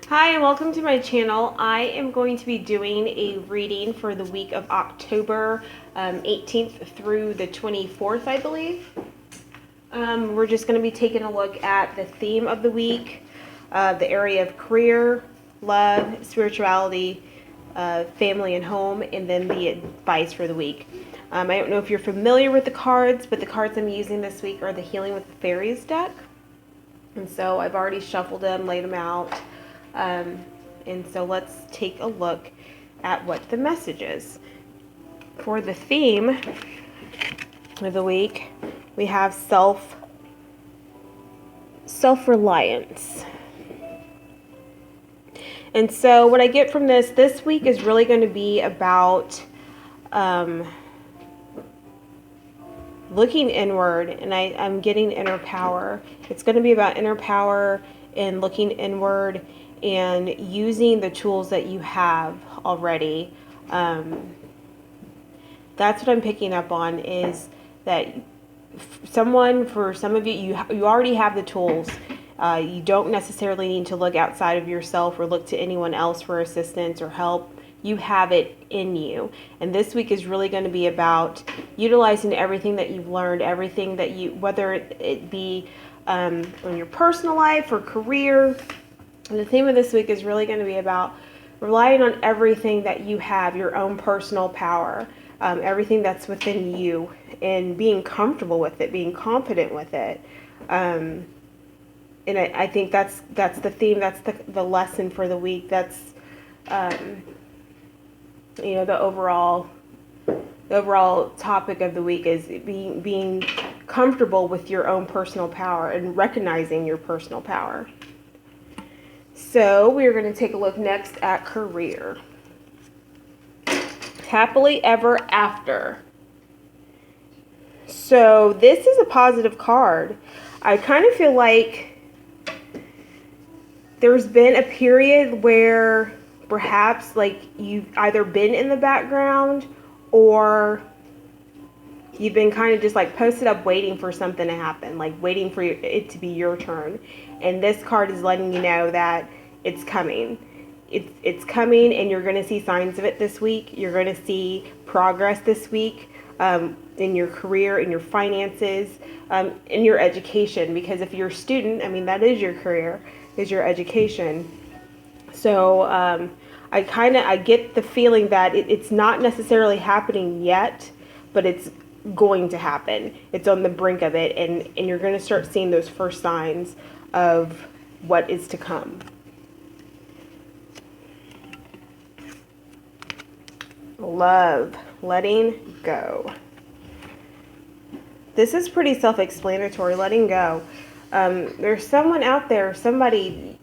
Hi, and welcome to my channel. I am going to be doing a reading for the week of October 18th through the 24th, I believe. We're just going to be taking a look at the theme of the week, the area of career, love, spirituality, family and home, and then the advice for the week. I don't know if you're familiar with the cards, but the cards I'm using this week are the Healing with the Fairies deck. And so I've already shuffled them, laid them out. And so let's take a look at what the message is. For the theme of the week, we have self-reliance. And so what I get from this week is really going to be about looking inward, and I'm getting inner power. It's going to be about inner power and looking inward and using the tools that you have already. That's what I'm picking up on, is that for some of you already have the tools. You don't necessarily need to look outside of yourself or look to anyone else for assistance or help. You have it in you. And this week is really going to be about utilizing everything that you've learned, everything that whether it be in your personal life or career. And the theme of this week is really going to be about relying on everything that you have, your own personal power, everything that's within you, and being comfortable with it, being confident with it. And I think that's the theme, that's the lesson for the week. That's the overall topic of the week is being comfortable with your own personal power and recognizing your personal power. So we're going to take a look next at career. Happily ever after. So this is a positive card. I kind of feel like there's been a period where perhaps like you've either been in the background or you've been kind of just like posted up waiting for something to happen, like waiting for it to be your turn. And this card is letting you know that it's coming. It's coming, and you're going to see signs of it this week. You're going to see progress this week in your career, in your finances, in your education. Because if you're a student, I mean, that is your career, is your education. So I get the feeling that it's not necessarily happening yet, but it's going to happen. It's on the brink of it, and you're going to start seeing those first signs of what is to come. Love, letting go. This is pretty self-explanatory, letting go. There's someone out there, somebody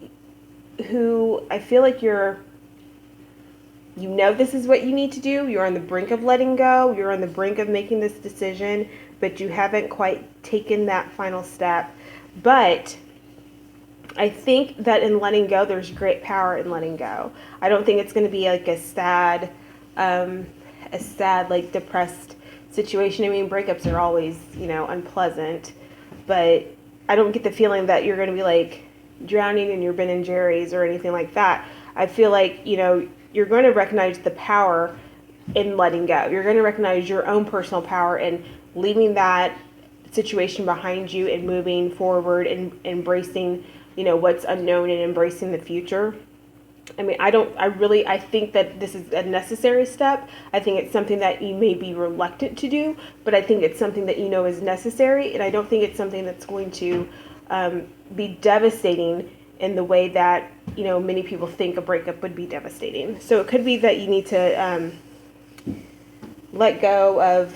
who I feel like this is what you need to do. You're on the brink of letting go. You're on the brink of making this decision, but you haven't quite taken that final step. But I think that in letting go, there's great power in letting go. I don't think it's going to be like a sad, like depressed situation. I mean, breakups are always, unpleasant, but I don't get the feeling that you're going to be like drowning in your Ben and Jerry's or anything like that. I feel like, you're going to recognize the power in letting go. You're going to recognize your own personal power and leaving that situation behind you and moving forward and embracing, what's unknown and embracing the future. I mean, I think that this is a necessary step. I think it's something that you may be reluctant to do, but I think it's something that is necessary, and I don't think it's something that's going to be devastating in the way that, many people think a breakup would be devastating. So it could be that you need to let go of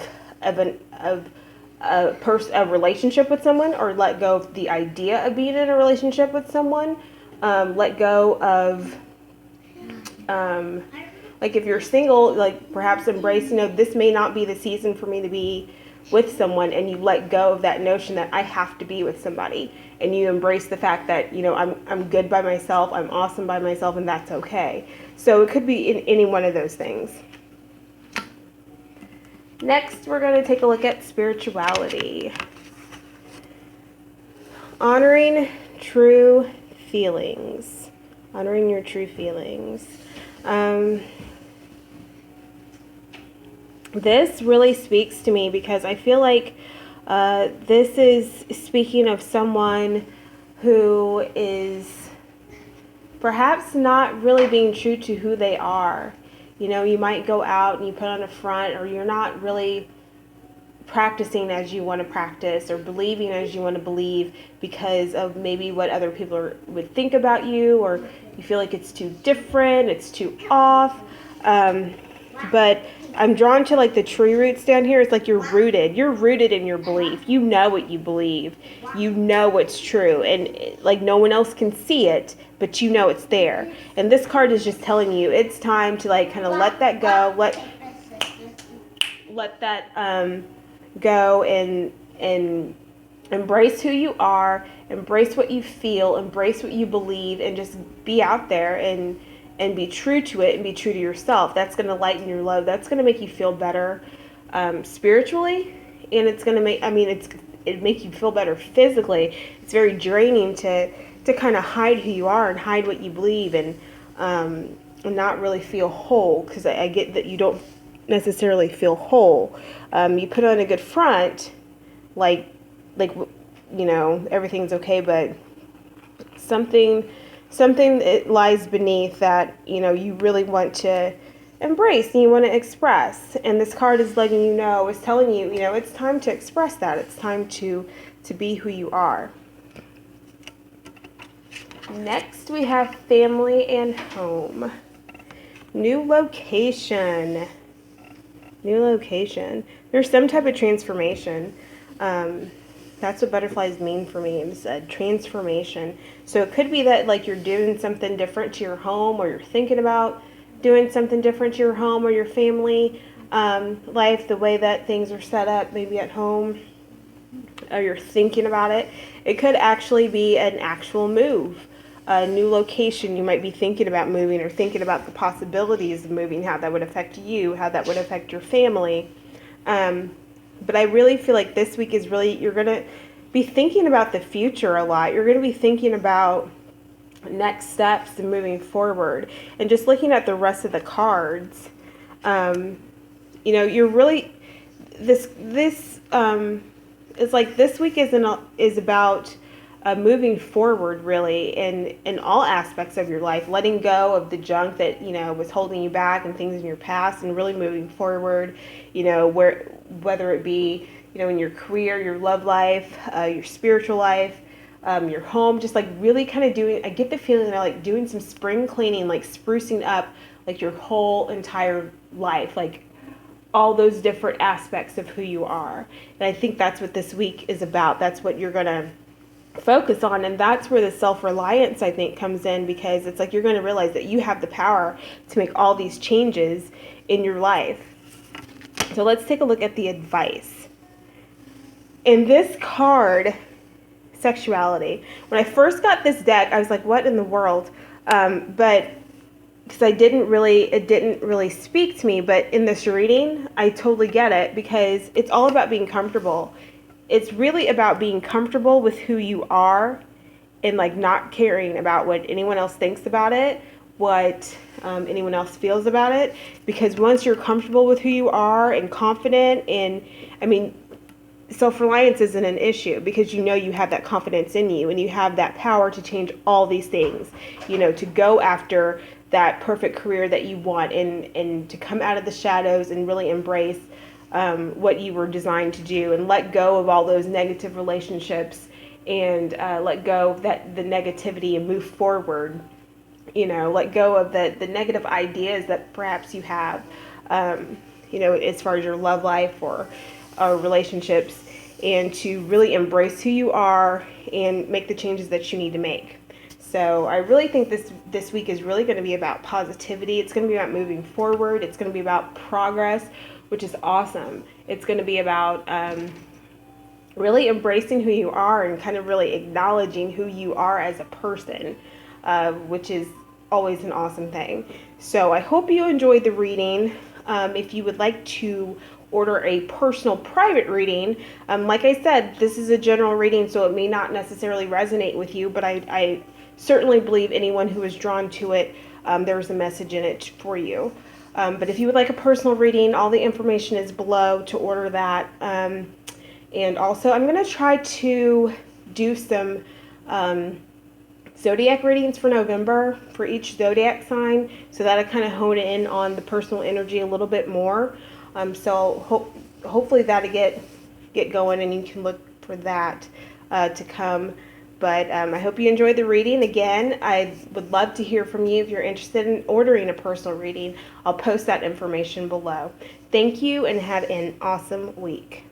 a relationship with someone, or let go of the idea of being in a relationship with someone. Let go of like if you're single, like perhaps embrace, this may not be the season for me to be with someone, and you let go of that notion that I have to be with somebody, and you embrace the fact that, I'm good by myself, I'm awesome by myself, and that's okay. So it could be in any one of those things. Next, we're going to take a look at spirituality. Honoring true feelings. Honoring your true feelings. This really speaks to me because I feel like this is speaking of someone who is perhaps not really being true to who they are. You know, you might go out and you put on a front, or you're not really practicing as you want to practice or believing as you want to believe because of maybe what other people would think about you, or you feel like it's too different, it's too off. But I'm drawn to like the tree roots down here. It's like you're rooted in your belief. You know what you believe. You know what's true, and like no one else can see it, but you know it's there. And this card is just telling you it's time to like kind of let that go, let that go, and embrace who you are, embrace what you feel, embrace what you believe, and just be out there and be true to it and be true to yourself. That's going to lighten your load. That's going to make you feel better spiritually, and it's going to it make you feel better physically. It's very draining to kind of hide who you are and hide what you believe, and not really feel whole, because I get that you don't necessarily feel whole. You put on a good front, like you know, everything's okay, but something that lies beneath that, you know, you really want to embrace and you want to express. And this card is letting you know, is telling you, you know, it's time to express that. It's time to be who you are. Next, we have family and home. New location. There's some type of transformation. That's what butterflies mean for me. It's a transformation. So it could be that like you're doing something different to your home, or you're thinking about doing something different to your home or your family life, the way that things are set up, maybe at home, or you're thinking about it. It could actually be an actual move, a new location. You might be thinking about moving, or thinking about the possibilities of moving, how that would affect you, how that would affect your family. But I really feel like this week is really, you're going to be thinking about the future a lot. You're going to be thinking about next steps and moving forward. And just looking at the rest of the cards, you know, you're really, this is like, this week is about moving forward, really, in all aspects of your life, letting go of the junk that, you know, was holding you back and things in your past, and really moving forward, you know, whether it be, you know, in your career, your love life, your spiritual life, your home, just like really kind of doing, I get the feeling that like doing some spring cleaning, like sprucing up like your whole entire life, like all those different aspects of who you are. And I think that's what this week is about. That's what you're going to focus on, and that's where the self-reliance, I think, comes in, because it's like you're going to realize that you have the power to make all these changes in your life. So let's take a look at the advice. In this card, sexuality. When I first got this deck, I was like, what in the world? But because it didn't really speak to me, but in this reading, I totally get it, because it's all about being comfortable. It's really about being comfortable with who you are, and like not caring about what anyone else thinks about it, what anyone else feels about it. Because once you're comfortable with who you are and confident, and I mean, self-reliance isn't an issue, because you know you have that confidence in you, and you have that power to change all these things, you know, to go after that perfect career that you want, and to come out of the shadows and really embrace what you were designed to do, and let go of all those negative relationships, and let go of the negativity, and move forward. You know, let go of the negative ideas that perhaps you have, you know, as far as your love life or relationships, and to really embrace who you are and make the changes that you need to make. So I really think this week is really going to be about positivity. It's going to be about moving forward. It's going to be about progress, which is awesome. It's going to be about really embracing who you are, and kind of really acknowledging who you are as a person, which is always an awesome thing. So I hope you enjoyed the reading. If you would like to order a personal private reading, like I said, this is a general reading, so it may not necessarily resonate with you, but I certainly believe anyone who is drawn to it, there was a message in it for you. But if you would like a personal reading, all the information is below to order that. And also, I'm going to try to do some zodiac readings for November for each zodiac sign, so that I kind of hone in on the personal energy a little bit more. Hopefully that'll get going, and you can look for that to come. But I hope you enjoyed the reading. Again, I would love to hear from you if you're interested in ordering a personal reading. I'll post that information below. Thank you, and have an awesome week.